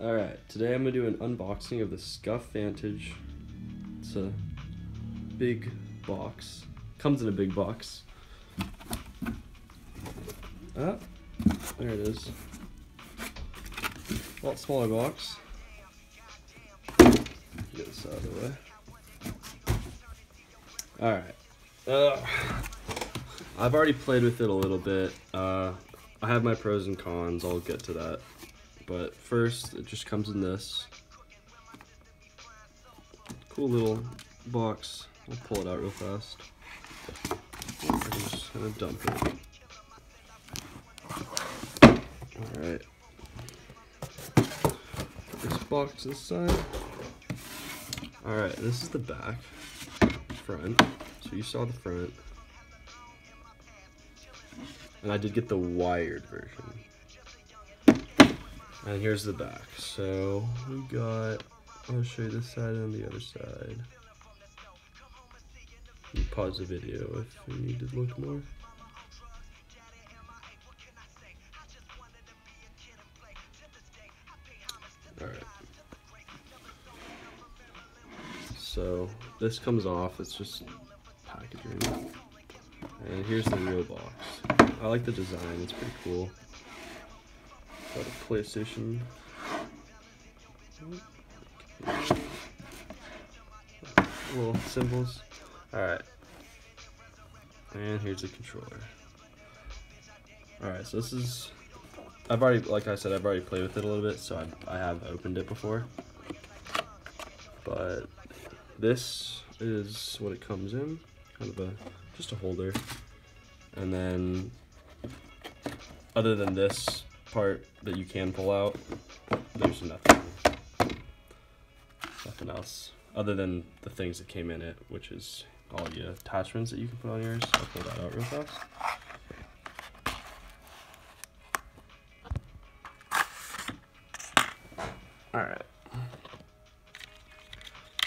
Alright, today I'm going to do an unboxing of the SCUF Vantage. It's a big box. Comes in a big box. Ah, there it is. A lot smaller box. Get this out of the way. Alright. I've already played with it a little bit. I have my pros and cons, I'll get to that. But first, it just comes in this cool little box. I'll pull it out real fast. I'm just gonna dump it. Alright. This box this side. Alright, this is the back. Front. So you saw the front. And I did get the wired version. And here's the back. So we got, I'll show you this side and the other side. You pause the video if you need to look more. Alright. So this comes off, it's just packaging. And here's the real box. I like the design, it's pretty cool. Got a PlayStation. Little symbols. Alright. And here's the controller. Alright, so this is, I've already, like I said, I've already played with it a little bit, so I have opened it before. But this is what it comes in. Kind of just a holder. And then, other than this part that you can pull out, there's nothing else other than the things that came in it, which is all the attachments that you can put on yours. I'll pull that out real fast. Alright,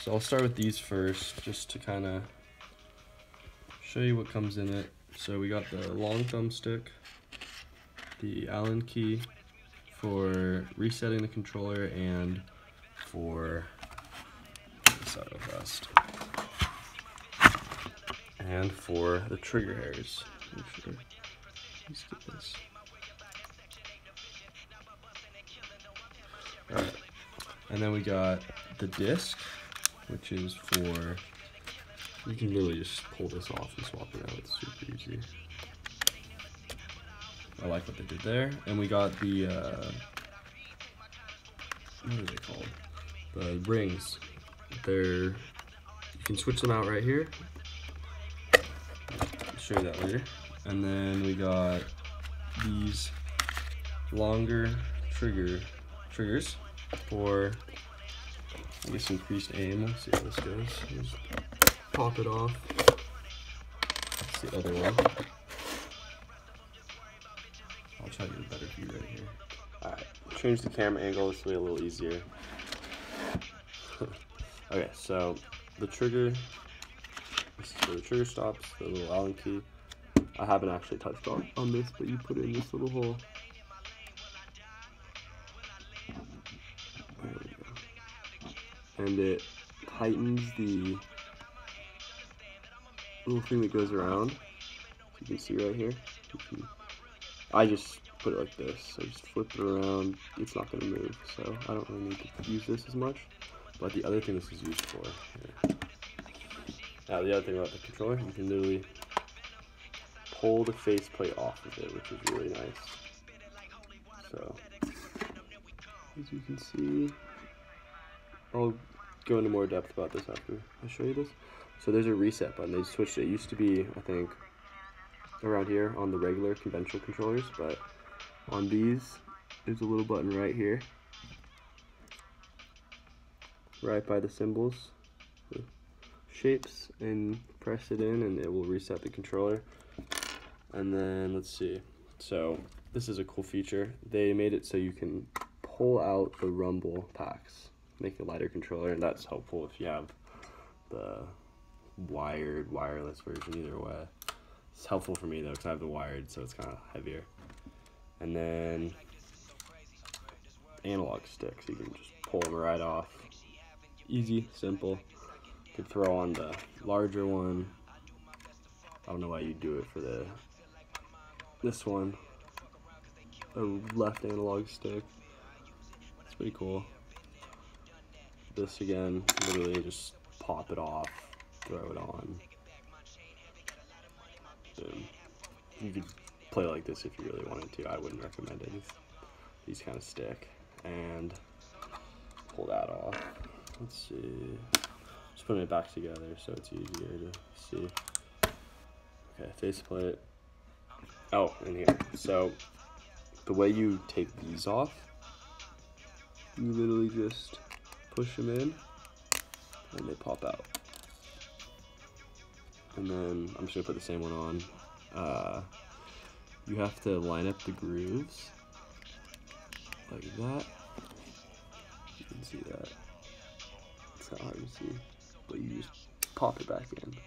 so I'll start with these first just to kind of show you what comes in it. So we got the long thumbstick, the Allen key for resetting the controller, and for this out real fast, and for the trigger hairs. Let's get this. Alright, and then we got the disc, which is for, you can literally just pull this off and swap it out. It's super easy. I like what they did there. And we got the, what are they called? The rings. You can switch them out right here. I'll show you that later. And then we got these longer triggers for, I guess, increased aim. Let's see how this goes. Just pop it off. That's the other one. I'll try to get a better view right here. Alright, change the camera angle, this will be a little easier. Okay, so the trigger, this is where the trigger stops, the little Allen key. I haven't actually touched on this, but you put it in this little hole. There we go. And it tightens the little thing that goes around. You can see right here. I just put it like this. I just flip it around. It's not going to move, so I don't really need to use this as much. But the other thing this is used for here. Now the other thing about the controller, you can literally pull the faceplate off of it, which is really nice. So, as you can see, I'll go into more depth about this after I show you this. So there's a reset button. They switched it. It used to be, I think, around here on the regular conventional controllers, but on these, there's a little button right here, right by the symbols, the shapes, and press it in and it will reset the controller. And then let's see, so this is a cool feature. They made it so you can pull out the rumble packs, make a lighter controller, and that's helpful if you have the wireless version. Either way, it's helpful for me though because I have the wired, so it's kind of heavier. And then analog sticks. You can just pull them right off. Easy, simple. You could throw on the larger one. I don't know why you do it for this one. A left analog stick. It's pretty cool. This again, literally just pop it off, throw it on. Boom. You could play like this if you really wanted to. I wouldn't recommend it. These kind of stick. And pull that off. Let's see. Just putting it back together so it's easier to see. Okay, faceplate. Oh, in here. So the way you take these off, you literally just push them in and they pop out. And then I'm just gonna put the same one on. You have to line up the grooves like that. You can see that. It's not hard to see, but you just pop it back in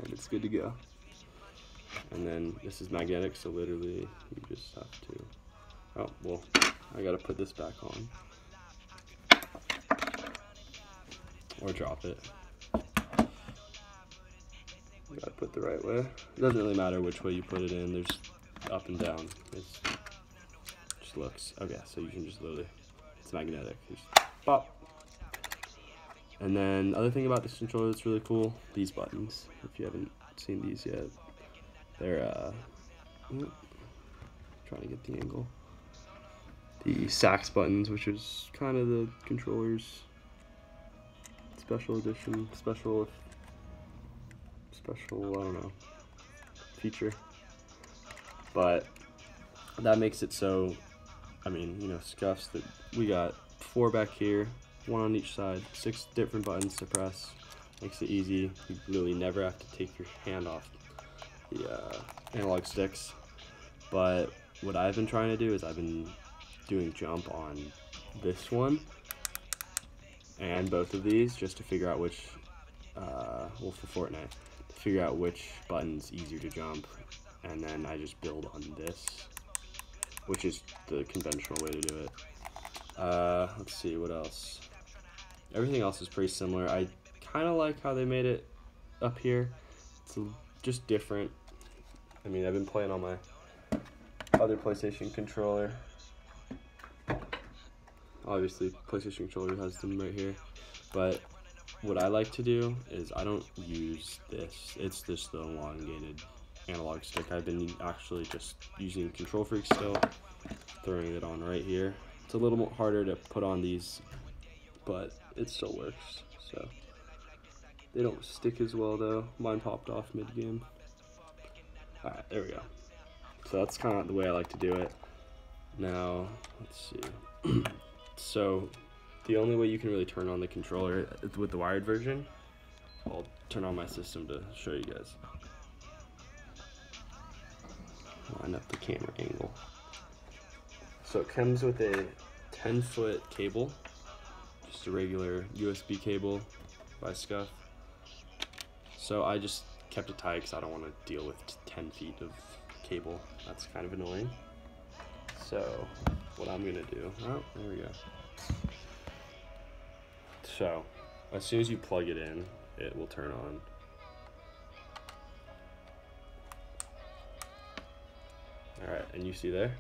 and it's good to go. And then this is magnetic, so literally you just have to, oh, well, I gotta put this back on. Or drop it. You gotta put the right way. It doesn't really matter which way you put it in, there's up and down. It just looks, okay, so you can just literally, it's magnetic, just pop. And then the other thing about this controller that's really cool, these buttons, if you haven't seen these yet, they're, trying to get the angle. The sax buttons, which is kind of the controller's special edition, special, I don't know, feature. But that makes it so, I mean, you know, scuffs that we got 4 back here, 1 on each side, 6 different buttons to press. Makes it easy. You really never have to take your hand off the analog sticks. But what I've been trying to do is I've been doing jump on this one and both of these just to figure out which, well, for Fortnite, to figure out which button's easier to jump, and then I just build on this, which is the conventional way to do it. Let's see, what else? Everything else is pretty similar. I kind of like how they made it up here. It's just different. I mean, I've been playing on my other PlayStation controller. Obviously, PlayStation controller has them right here. But what I like to do is I don't use this. It's just the elongated analog stick. I've been actually just using Control Freak still, throwing it on right here. It's a little more harder to put on these, but it still works. So they don't stick as well though. Mine popped off mid-game. Alright, there we go. So that's kind of the way I like to do it. Now, let's see. So the only way you can really turn on the controller with the wired version, I'll turn on my system to show you guys. Line up the camera angle. So it comes with a 10-foot cable, just a regular USB cable by Scuff. So I just kept it tight because I don't want to deal with 10 feet of cable. That's kind of annoying. So what I'm gonna do, oh, there we go. So as soon as you plug it in, it will turn on. All right, and you see there,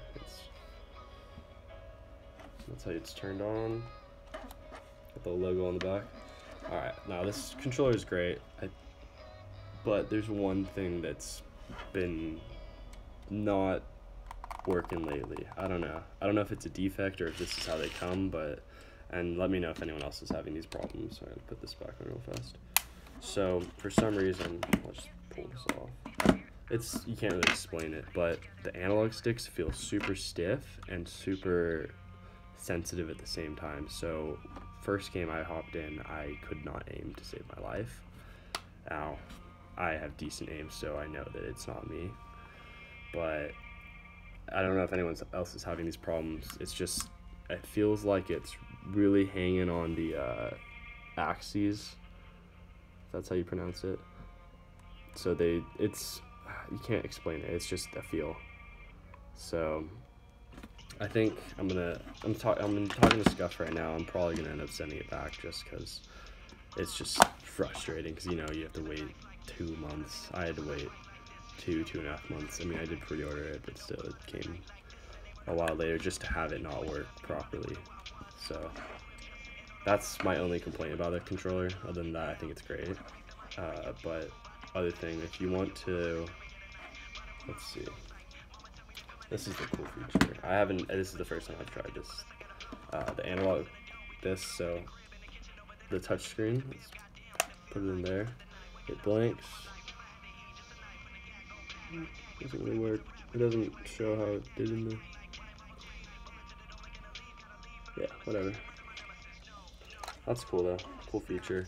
that's how it's turned on. Got the logo on the back. All right, now this controller is great, but there's one thing that's been not working lately. I don't know if it's a defect or if this is how they come, and let me know if anyone else is having these problems. So I'm gonna put this back on real fast. So for some reason, I'll just pull this off. You can't really explain it, but the analog sticks feel super stiff and super sensitive at the same time. So first game I hopped in, I could not aim to save my life. Now I have decent aim, so I know that it's not me, but I don't know if anyone else is having these problems. It's just, it feels like it's really hanging on the axes, if that's how you pronounce it. So you can't explain it, it's just a feel. So I think I'm talking to Scuff right now. I'm probably gonna end up sending it back just because it's just frustrating. Because you have to wait 2 months. I had to wait 2.5 months. I mean, I did pre-order it, but still, it came a while later just to have it not work properly. So that's my only complaint about the controller. Other than that, I think it's great. But other thing, if you want to, let's see. This is the cool feature. This is the first time I've tried this. The analog, so the touch screen, let's put it in there. It blanks. Doesn't really work. It doesn't show how it did in the. Yeah, whatever. That's cool though. Cool feature.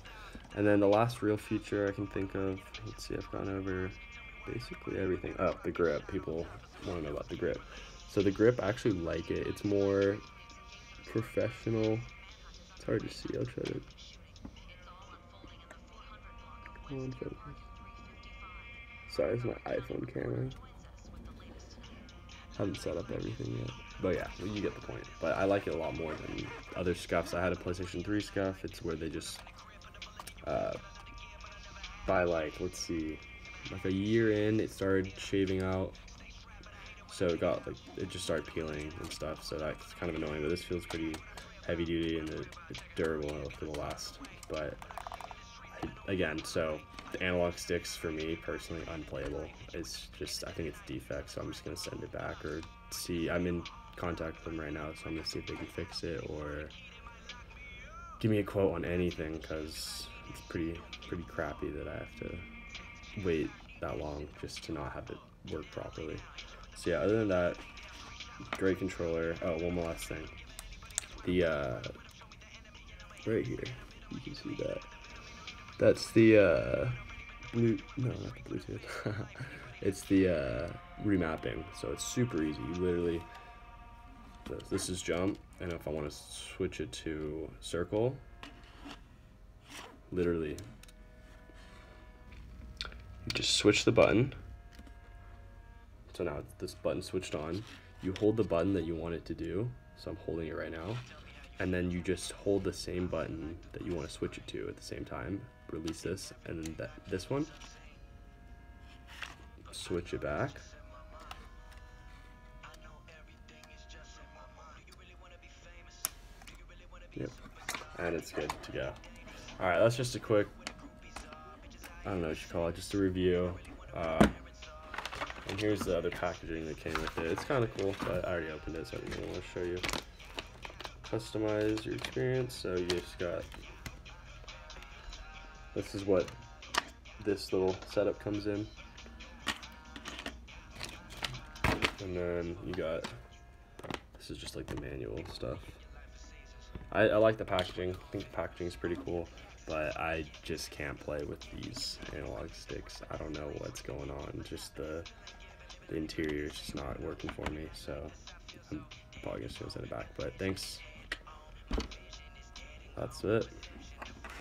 And then the last real feature I can think of. Let's see. I've gone over basically everything. Oh, the grip. People want to know about the grip. So the grip, I actually like it. It's more professional. It's hard to see. I'll try to. Come on, focus. Sorry, it's my iPhone camera. Haven't set up everything yet. But yeah, you get the point. But I like it a lot more than other scuffs. I had a PlayStation 3 scuff. It's where they just, by like, let's see, like a year in, it started shaving out. So it just started peeling and stuff. So that's kind of annoying. But this feels pretty heavy duty and it's durable enough for the last. But again, so the analog sticks for me personally unplayable. It's just, I think it's a defect, so I'm just gonna send it back or see. I'm in contact with them right now, so I'm gonna see if they can fix it or give me a quote on anything, because it's pretty crappy that I have to wait that long just to not have it work properly. So yeah, other than that, great controller. Oh, one more last thing. The right here, you can see that. That's the not the Bluetooth. It's the remapping, so it's super easy. You literally, this is jump, and if I want to switch it to circle, literally, you just switch the button. So now this button switched on. You hold the button that you want it to do. So I'm holding it right now, and then you just hold the same button that you want to switch it to at the same time. Release this, and then this one. Switch it back. Yep, and it's good to go. All right, that's just a quick, I don't know what you call it, just a review. And here's the other packaging that came with it. It's kind of cool, but I already opened it, so I didn't want to show you. Customize your experience. So you just got, this is what this little setup comes in. And then you got, this is just like the manual stuff. I like the packaging. I think the packaging is pretty cool, but I just can't play with these analog sticks. I don't know what's going on. Just the interior is just not working for me, so I'm probably just gonna send it back. But thanks. That's it.